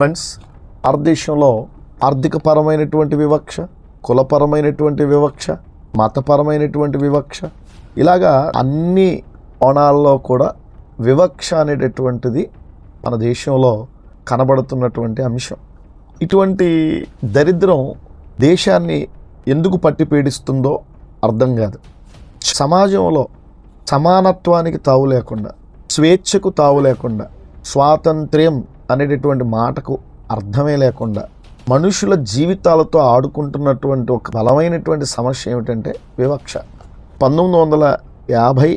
Friends, భారతదేశంలో ఆర్థికపరమైనటువంటి వివక్ష, కులపరమైనటువంటి వివక్ష, మతపరమైనటువంటి వివక్ష, ఇలాగా అన్ని కోణాల్లో కూడా వివక్ష అనేటటువంటిది మన దేశంలో కనబడుతున్నటువంటి అంశం. ఇటువంటి దరిద్రం దేశాన్ని ఎందుకు పట్టి పీడిస్తుందో అర్థం కాదు. సమాజంలో సమానత్వానికి తావు లేకుండా, స్వేచ్ఛకు తావు లేకుండా, స్వాతంత్ర్యం అనేటటువంటి మాటకు అర్థమే లేకుండా మనుషుల జీవితాలతో ఆడుకుంటున్నటువంటి ఒక బలమైనటువంటి సమస్య ఏమిటంటే వివక్ష. 1950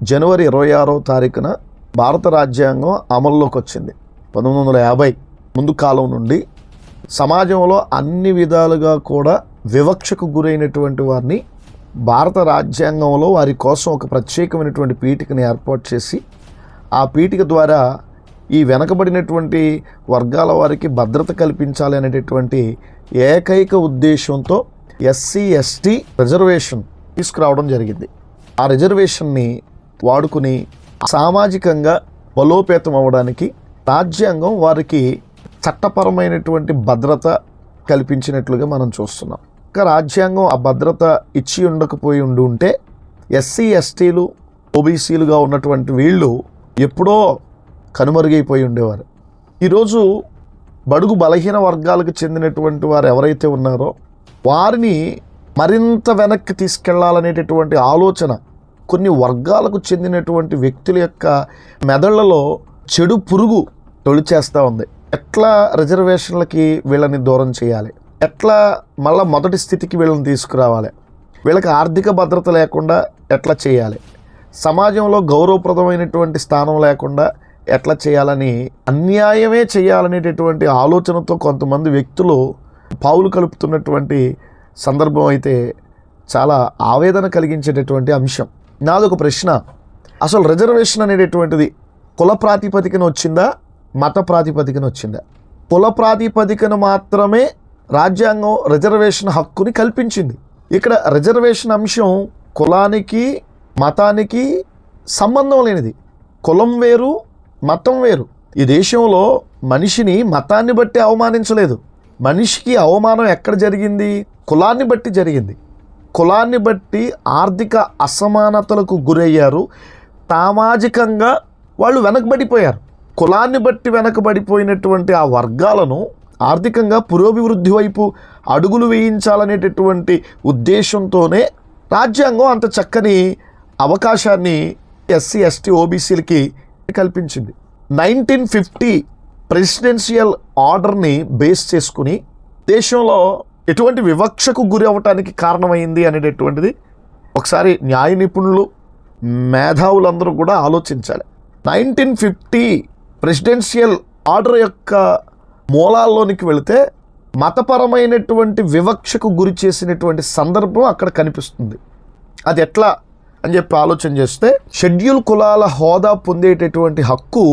జనవరి 26వ తారీఖున భారత రాజ్యాంగం అమల్లోకి వచ్చింది. 1950 ముందు కాలం నుండి సమాజంలో అన్ని విధాలుగా కూడా వివక్షకు గురైనటువంటి వారిని భారత రాజ్యాంగంలో వారి కోసం ఒక ప్రత్యేకమైనటువంటి పీఠికని ఏర్పాటు చేసి, ఆ పీఠిక ద్వారా ఈ వెనకబడినటువంటి వర్గాల వారికి భద్రత కల్పించాలి అనేటటువంటి ఏకైక ఉద్దేశంతో ఎస్సీ ఎస్టీ రిజర్వేషన్ తీసుకురావడం జరిగింది. ఆ రిజర్వేషన్ని వాడుకుని సామాజికంగా బలోపేతం అవ్వడానికి రాజ్యాంగం వారికి చట్టపరమైనటువంటి భద్రత కల్పించినట్లుగా మనం చూస్తున్నాం. ఇంకా రాజ్యాంగం ఆ భద్రత ఇచ్చి ఉండకపోయి ఉంటే ఎస్సీ ఎస్టీలు ఓబీసీలుగా ఉన్నటువంటి వీళ్ళు ఎప్పుడో కనుమరుగైపోయి ఉండేవారు. ఈరోజు బడుగు బలహీన వర్గాలకు చెందినటువంటి వారు ఎవరైతే ఉన్నారో వారిని మరింత వెనక్కి తీసుకెళ్లాలనేటటువంటి ఆలోచన కొన్ని వర్గాలకు చెందినటువంటి వ్యక్తుల యొక్క మెదళ్లలో చెడు పురుగు తొలిచేస్తూ ఉంది. ఎట్లా రిజర్వేషన్లకి వీళ్ళని దూరం చేయాలి, ఎట్లా మళ్ళీ మొదటి స్థితికి వీళ్ళని తీసుకురావాలి, వీళ్ళకి ఆర్థిక భద్రత లేకుండా ఎట్లా చేయాలి, సమాజంలో గౌరవప్రదమైనటువంటి స్థానం లేకుండా ఎట్లా చేయాలని, అన్యాయమే చేయాలనేటటువంటి ఆలోచనతో కొంతమంది వ్యక్తులు పావులు కలుపుతున్నటువంటి సందర్భం అయితే చాలా ఆవేదన కలిగించేటటువంటి అంశం. నాదొక ప్రశ్న, అసలు రిజర్వేషన్ అనేటటువంటిది కుల ప్రాతిపదికన వచ్చిందా, మత ప్రాతిపదికన వచ్చిందా? కుల ప్రాతిపదికన మాత్రమే రాజ్యాంగం రిజర్వేషన్ హక్కుని కల్పించింది. ఇక్కడ రిజర్వేషన్ అంశం కులానికి మతానికి సంబంధం లేనిది. కులం వేరు, మతం వేరు. ఈ దేశంలో మనిషిని మతాన్ని బట్టి అవమానించలేదు. మనిషికి అవమానం ఎక్కడ జరిగింది? కులాన్ని బట్టి జరిగింది. కులాన్ని బట్టి ఆర్థిక అసమానతలకు గురయ్యారు. సామాజికంగా వాళ్ళు వెనకబడిపోయారు. కులాన్ని బట్టి వెనకబడిపోయినటువంటి ఆ వర్గాలను ఆర్థికంగా పురోభివృద్ధి వైపు అడుగులు వేయించాలనేటటువంటి ఉద్దేశంతోనే రాజ్యాంగం అంత చక్కని అవకాశాన్ని ఎస్సీ ఎస్టీ ఓబీసీలకి కల్పించింది. 1950 ప్రెసిడెన్షియల్ ఆర్డర్ని బేస్ చేసుకుని దేశంలో ఎటువంటి వివక్షకు గురి అవ్వటానికి కారణమైంది అనేటటువంటిది ఒకసారి న్యాయ నిపుణులు, మేధావులందరూ కూడా ఆలోచించాలి. 1950 ప్రెసిడెన్షియల్ ఆర్డర్ యొక్క మూలాల్లోనికి వెళితే మతపరమైనటువంటి వివక్షకు గురి చేసినటువంటి సందర్భం అక్కడ కనిపిస్తుంది. అది ఎట్లా అని చెప్పి ఆలోచన చేస్తే, షెడ్యూల్ కులాల హోదా పొందేటటువంటి హక్కు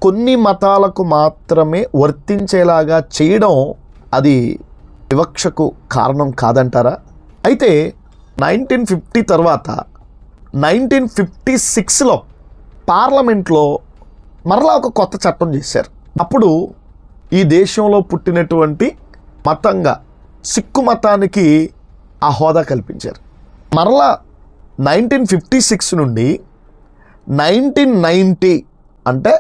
కొన్ని మతాలకు మాత్రమే వర్తించేలాగా చేయడం అది వివక్షకు కారణం కాదంటారా? అయితే 1950 తర్వాత 1956లో పార్లమెంట్లో మరలా ఒక కొత్త చట్టం చేశారు. అప్పుడు ఈ దేశంలో పుట్టినటువంటి మతంగా సిక్కు మతానికి ఆ హోదా కల్పించారు. మరలా 1956 నుండి 1990 అంటే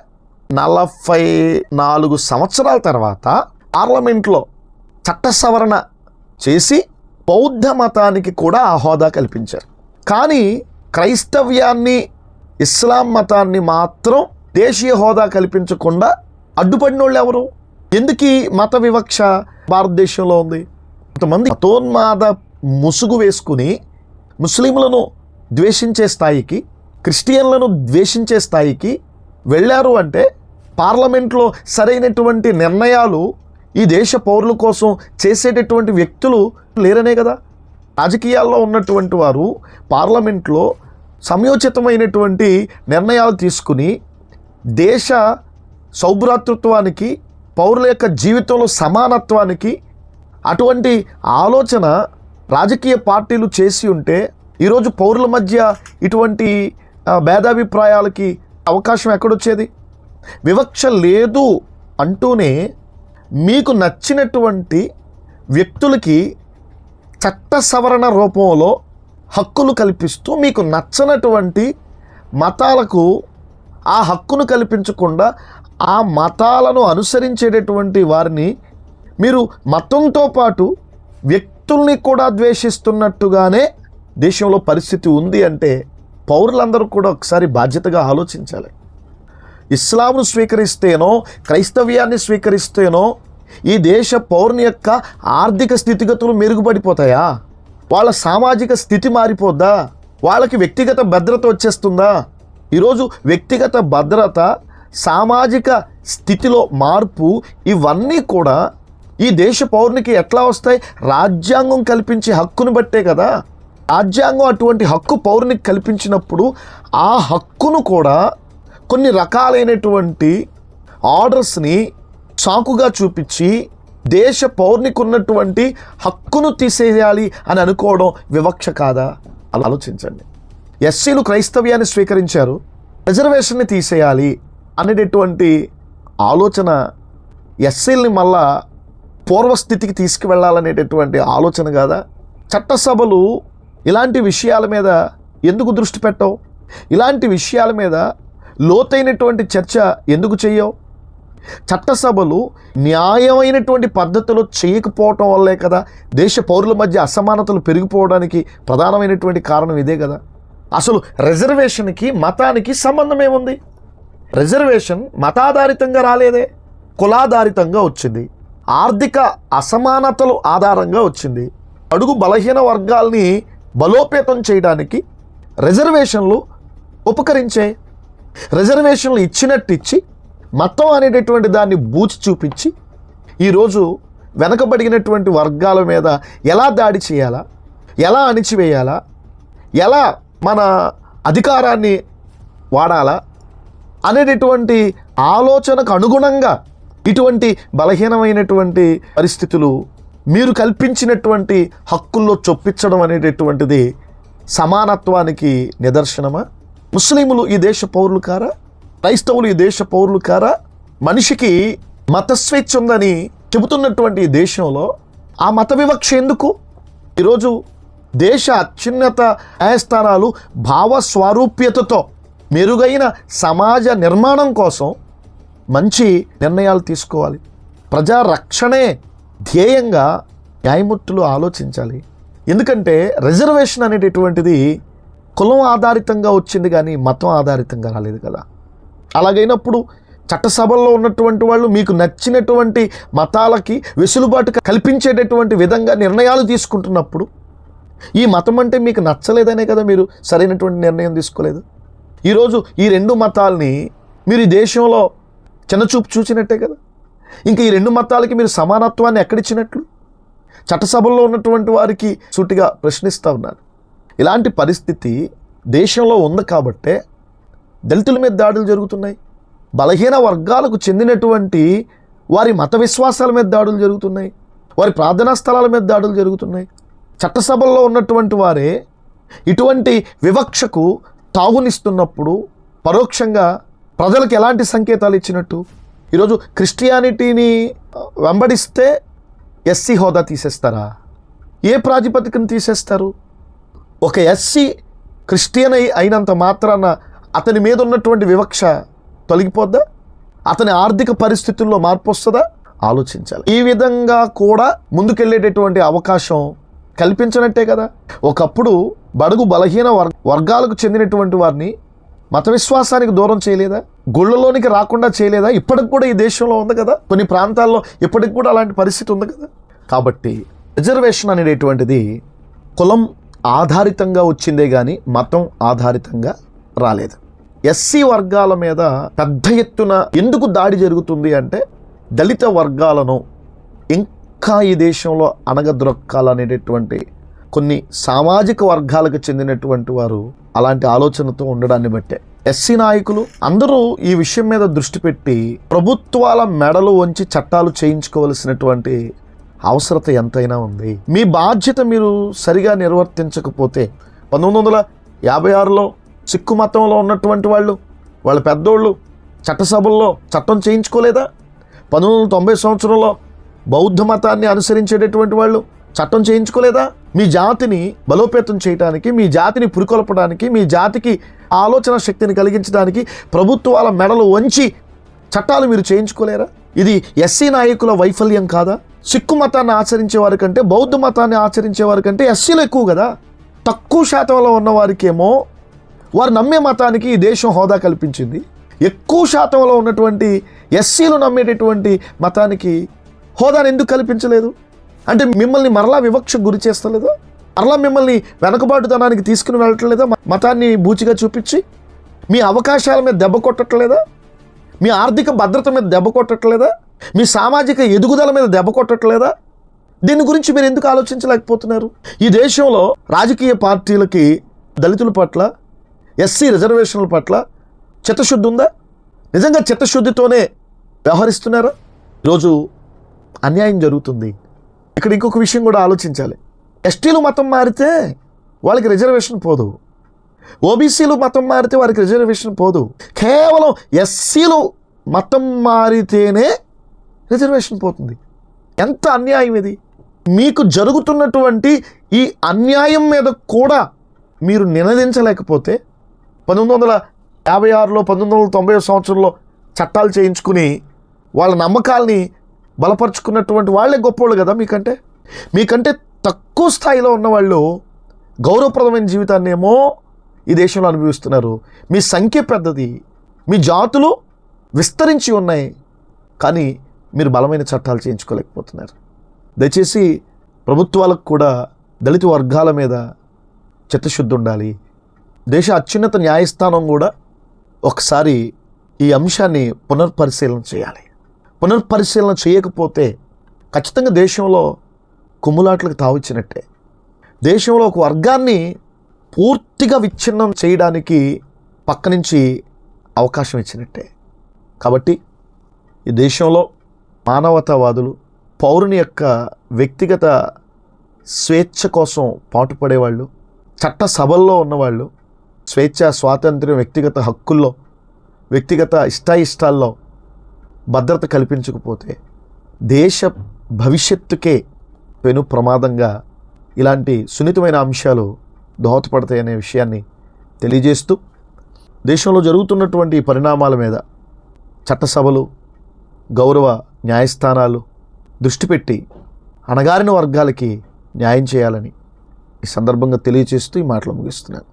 44 సంవత్సరాల తర్వాత పార్లమెంట్లో చట్ట సవరణ చేసి బౌద్ధ మతానికి కూడా ఆ హోదా కల్పించారు. కానీ క్రైస్తవ్యాన్ని, ఇస్లాం మతాన్ని మాత్రం దేశీయ హోదా కల్పించకుండా అడ్డుపడిన వాళ్ళు ఎవరు? ఎందుకు ఈ మత వివక్ష భారతదేశంలో ఉంది? కొంతమంది మతోన్మాద ముసుగు వేసుకుని ముస్లింలను ద్వేషించే స్థాయికి, క్రిస్టియన్లను ద్వేషించే స్థాయికి వెళ్ళారు అంటే పార్లమెంట్లో సరైనటువంటి నిర్ణయాలు ఈ దేశ పౌరుల కోసం చేసేటటువంటి వ్యక్తులు లేరనే కదా. రాజకీయాల్లో ఉన్నటువంటి వారు పార్లమెంట్లో సమయోచితమైనటువంటి నిర్ణయాలు తీసుకుని దేశ సౌభ్రాతృత్వానికి, పౌరుల యొక్క జీవితంలో సమానత్వానికి అటువంటి ఆలోచన రాజకీయ పార్టీలు చేసి ఉంటే ఈరోజు పౌరుల మధ్య ఇటువంటి భేదాభిప్రాయాలకి అవకాశం ఎక్కడొచ్చేది? వివక్ష లేదు అంటూనే మీకు నచ్చినటువంటి వ్యక్తులకి చట్ట సవరణ రూపంలో హక్కులు కల్పిస్తూ, మీకు నచ్చనటువంటి మతాలకు ఆ హక్కును కల్పించకుండా ఆ మతాలను అనుసరించేటటువంటి వారిని మీరు మతంతో పాటు వ్యక్తుల్ని కూడా ద్వేషిస్తున్నట్టుగానే దేశంలో పరిస్థితి ఉంది అంటే పౌరులందరూ కూడా ఒకసారి బాధ్యతగా ఆలోచించాలి. ఇస్లాంను స్వీకరిస్తేనో క్రైస్తవ్యాన్ని స్వీకరిస్తేనో ఈ దేశ పౌరుని యొక్క ఆర్థిక స్థితిగతులు మెరుగుపడిపోతాయా? వాళ్ళ సామాజిక స్థితి మారిపోద్దా? వాళ్ళకి వ్యక్తిగత భద్రత వచ్చేస్తుందా? ఈరోజు వ్యక్తిగత భద్రత, సామాజిక స్థితిలో మార్పు ఇవన్నీ కూడా ఈ దేశ పౌరునికి ఎట్లా వస్తాయి? రాజ్యాంగం కల్పించే హక్కును బట్టే కదా. రాజ్యాంగం అటువంటి హక్కు పౌరునికి కల్పించినప్పుడు ఆ హక్కును కూడా కొన్ని రకాలైనటువంటి ఆర్డర్స్ని సాకుగా చూపించి దేశ పౌరునికి ఉన్నటువంటి హక్కును తీసేయాలి అని అనుకోవడం వివక్ష కాదా? అలా ఆలోచించండి. ఎస్సీలు క్రైస్తవ్యాన్ని స్వీకరించారు, రిజర్వేషన్ని తీసేయాలి అనేటటువంటి ఆలోచన ఎస్సీల్ని మళ్ళా పూర్వస్థితికి తీసుకువెళ్ళాలనేటటువంటి ఆలోచన కాదా? చట్టసభలు ఇలాంటి విషయాల మీద ఎందుకు దృష్టి పెట్టవు? ఇలాంటి విషయాల మీద లోతైనటువంటి చర్చ ఎందుకు చెయ్యవు? చట్టసభలు న్యాయమైనటువంటి పద్ధతిలో చేయకపోవటం వల్లే కదా దేశ పౌరుల మధ్య అసమానతలు పెరిగిపోవడానికి ప్రధానమైనటువంటి కారణం ఇదే కదా. అసలు రిజర్వేషన్కి మతానికి సంబంధం ఏముంది? రిజర్వేషన్ మతాధారితంగా రాలేదే, కులాధారితంగా వచ్చింది. ఆర్థిక అసమానతలు ఆధారంగా వచ్చింది. అడుగు బలహీన వర్గాల్ని బలోపేతం చేయడానికి రిజర్వేషన్లు ఉపకరించే. రిజర్వేషన్లు ఇచ్చినట్టు ఇచ్చి మతం అనేటటువంటి దాన్ని బూచి చూపించి ఈరోజు వెనకబడినటువంటి వర్గాల మీద ఎలా దాడి చేయాలా, ఎలా అణిచివేయాలా, ఎలా మన అధికారాన్ని వాడాలా అనేటటువంటి ఆలోచనకు అనుగుణంగా ఇటువంటి బలహీనమైనటువంటి పరిస్థితులు మీరు కల్పించినటువంటి హక్కుల్లో చొప్పించడం అనేటటువంటిది సమానత్వానికి నిదర్శనమా? ముస్లింలు ఈ దేశ పౌరులు కారా? క్రైస్తవులు ఈ దేశ పౌరులు కారా? మనిషికి మత స్వేచ్ఛ ఉందని చెబుతున్నటువంటి ఈ దేశంలో ఆ మత వివక్ష ఎందుకు? ఈరోజు దేశ అత్యున్నత న్యాయస్థానాలు భావస్వారూప్యతతో మెరుగైన సమాజ నిర్మాణం కోసం మంచి నిర్ణయాలు తీసుకోవాలి. ప్రజారక్షణే ధ్యేయంగా న్యాయమూర్తులు ఆలోచించాలి. ఎందుకంటే రిజర్వేషన్ అనేటటువంటిది కులం ఆధారితంగా వచ్చింది కానీ మతం ఆధారితంగా రాలేదు కదా. అలాగైనప్పుడు చట్టసభల్లో ఉన్నటువంటి వాళ్ళు మీకు నచ్చినటువంటి మతాలకి వెసులుబాటు కల్పించేటటువంటి విధంగా నిర్ణయాలు తీసుకుంటున్నప్పుడు ఈ మతం అంటే మీకు నచ్చలేదనే కదా మీరు సరైనటువంటి నిర్ణయం తీసుకోలేదు. ఈరోజు ఈ రెండు మతాల్ని మీరు ఈ దేశంలో చిన్నచూపు చూచినట్టే కదా. ఇంకా ఈ రెండు మతాలకి మీరు సమానత్వాన్ని ఎక్కడిచ్చినట్లు? చట్టసభల్లో ఉన్నటువంటి వారికి సూటిగా ప్రశ్నిస్తూ ఉన్నారు. ఇలాంటి పరిస్థితి దేశంలో ఉంది కాబట్టే దళితుల మీద దాడులు జరుగుతున్నాయి. బలహీన వర్గాలకు చెందినటువంటి వారి మత విశ్వాసాల మీద దాడులు జరుగుతున్నాయి. వారి ప్రార్థనా స్థలాల మీద దాడులు జరుగుతున్నాయి. చట్టసభల్లో ఉన్నటువంటి వారే ఇటువంటి వివక్షకు తాగునిస్తున్నప్పుడు పరోక్షంగా ప్రజలకు ఎలాంటి సంకేతాలు ఇచ్చినట్టు? ఈరోజు క్రిస్టియానిటీని వెంబడిస్తే ఎస్సీ హోదా తీసేస్తారా? ఏ ప్రాతిపదికను తీసేస్తారు? ఒక ఎస్సీ క్రిస్టియన్ అయినంత మాత్రాన అతని మీద ఉన్నటువంటి వివక్ష తొలగిపోద్దా? అతని ఆర్థిక పరిస్థితుల్లో మార్పు వస్తుందా? ఆలోచించాలి. ఈ విధంగా కూడా ముందుకెళ్ళేటటువంటి అవకాశం కల్పించనట్టే కదా. ఒకప్పుడు బడుగు బలహీన వర్గాలకు చెందినటువంటి వారిని మత విశ్వాసానికి దూరం చేయలేదా? గుళ్ళలోనికి రాకుండా చేయలేదా? ఇప్పటికి కూడా ఈ దేశంలో ఉంది కదా. కొన్ని ప్రాంతాల్లో ఇప్పటికి కూడా అలాంటి పరిస్థితి ఉంది కదా. కాబట్టి రిజర్వేషన్ అనేటటువంటిది కులం ఆధారితంగా వచ్చిందే కానీ మతం ఆధారితంగా రాలేదు. ఎస్సీ వర్గాల మీద పెద్ద ఎత్తున ఎందుకు దాడి జరుగుతుంది అంటే దళిత వర్గాలను ఇంకా ఈ దేశంలో అణగద్రొక్కాలనేటటువంటి కొన్ని సామాజిక వర్గాలకు చెందినటువంటి వారు అలాంటి ఆలోచనతో ఉండడాన్ని బట్టే ఎస్సీ నాయకులు అందరూ ఈ విషయం మీద దృష్టి పెట్టి ప్రభుత్వాల మెడలు వంచి చట్టాలు చేయించుకోవలసినటువంటి అవసరత ఎంతైనా ఉంది. మీ బాధ్యత మీరు సరిగా నిర్వర్తించకపోతే 1956లో సిక్కు మతంలో ఉన్నటువంటి వాళ్ళ పెద్దోళ్ళు చట్టసభల్లో చట్టం చేయించుకోలేదా? 1990 సంవత్సరంలో బౌద్ధ మతాన్ని అనుసరించేటటువంటి వాళ్ళు చట్టం చేయించుకోలేదా? మీ జాతిని బలోపేతం చేయడానికి, మీ జాతిని పురికొల్పడానికి, మీ జాతికి ఆలోచన శక్తిని కలిగించడానికి ప్రభుత్వాల మెడలు వంచి చట్టాలు మీరు చేయించుకోలేరా? ఇది ఎస్సీ నాయకుల వైఫల్యం కాదా? సిక్కు మతాన్ని ఆచరించే వారి కంటే, బౌద్ధ మతాన్ని ఆచరించే వారి కంటే ఎస్సీలు ఎక్కువ కదా. తక్కువ శాతంలో ఉన్న వారికేమో వారు నమ్మే మతానికి ఈ దేశం హోదా కల్పించింది. ఎక్కువ శాతంలో ఉన్నటువంటి ఎస్సీలు నమ్మేటటువంటి మతానికి హోదాను ఎందుకు కల్పించలేదు? అంటే మిమ్మల్ని మరలా వివక్షకు గురి చేస్తలేదా? మరలా మిమ్మల్ని వెనకబాటుతనానికి తీసుకుని వెళ్ళట్లేదా? మతాన్ని బూచిగా చూపించి మీ అవకాశాల మీద దెబ్బ కొట్టట్లేదా? మీ ఆర్థిక భద్రత మీద దెబ్బ కొట్టట్లేదా? మీ సామాజిక ఎదుగుదల మీద దెబ్బ కొట్టట్లేదా? దీని గురించి మీరు ఎందుకు ఆలోచించలేకపోతున్నారు? ఈ దేశంలో రాజకీయ పార్టీలకి దళితుల పట్ల, ఎస్సీ రిజర్వేషన్ల పట్ల చిత్తశుద్ధి ఉందా? నిజంగా చిత్తశుద్ధితోనే వ్యవహరిస్తున్నారా? ఈరోజు అన్యాయం జరుగుతుంది. ఇక్కడ ఇంకొక విషయం కూడా ఆలోచించాలి. ఎస్టీలు మతం మారితే వాళ్ళకి రిజర్వేషన్ పోదు, ఓబీసీలు మతం మారితే వారికి రిజర్వేషన్ పోదు. కేవలం ఎస్సీలు మతం మారితేనే రిజర్వేషన్ పోతుంది. ఎంత అన్యాయం ఇది! మీకు జరుగుతున్నటువంటి ఈ అన్యాయం మీద కూడా మీరు నినదించలేకపోతే 1956లో 1990 సంవత్సరంలో చట్టాలు చేయించుకుని వాళ్ళ నమ్మకాల్ని బలపరుచుకున్నటువంటి వాళ్ళే గొప్పోళ్ళు కదా. మీకంటే తక్కువ స్థాయిలో ఉన్నవాళ్ళు గౌరవప్రదమైన జీవితాన్ని ఏమో ఈ దేశంలో అనుభవిస్తున్నారు. మీ సంఖ్య పెద్దది, మీ జాతులు విస్తరించి ఉన్నాయి, కానీ మీరు బలమైన చట్టాలు చేయించుకోలేకపోతున్నారు. దయచేసి ప్రభుత్వాలకు కూడా దళిత వర్గాల మీద చిత్తశుద్ధి ఉండాలి. దేశ అత్యున్నత న్యాయస్థానం కూడా ఒకసారి ఈ అంశాన్ని పునర్పరిశీలన చేయాలి. పునర్పరిశీలన చేయకపోతే ఖచ్చితంగా దేశంలో కుమ్ములాట్లకు తావిచ్చినట్టే. దేశంలో ఒక వర్గాన్ని పూర్తిగా విచ్ఛిన్నం చేయడానికి పక్క నుంచి అవకాశం ఇచ్చినట్టే. కాబట్టి ఈ దేశంలో మానవతావాదులు, పౌరుని యొక్క వ్యక్తిగత స్వేచ్ఛ కోసం పాటుపడేవాళ్ళు, చట్ట సభల్లో ఉన్నవాళ్ళు, స్వేచ్ఛ, స్వాతంత్ర్యం, వ్యక్తిగత హక్కుల్లో, వ్యక్తిగత ఇష్టాయిష్టాల్లో భద్రత కల్పించకపోతే దేశ భవిష్యత్తుకే పెను ప్రమాదంగా ఇలాంటి సున్నితమైన అంశాలు దోహదపడతాయనే విషయాన్ని తెలియజేస్తూ, దేశంలో జరుగుతున్నటువంటి పరిణామాల మీద చట్టసభలు, గౌరవ న్యాయస్థానాలు దృష్టి పెట్టి అణగారిన వర్గాలకి న్యాయం చేయాలని ఈ సందర్భంగా తెలియజేస్తూ ఈ మాటలు ముగిస్తున్నాను.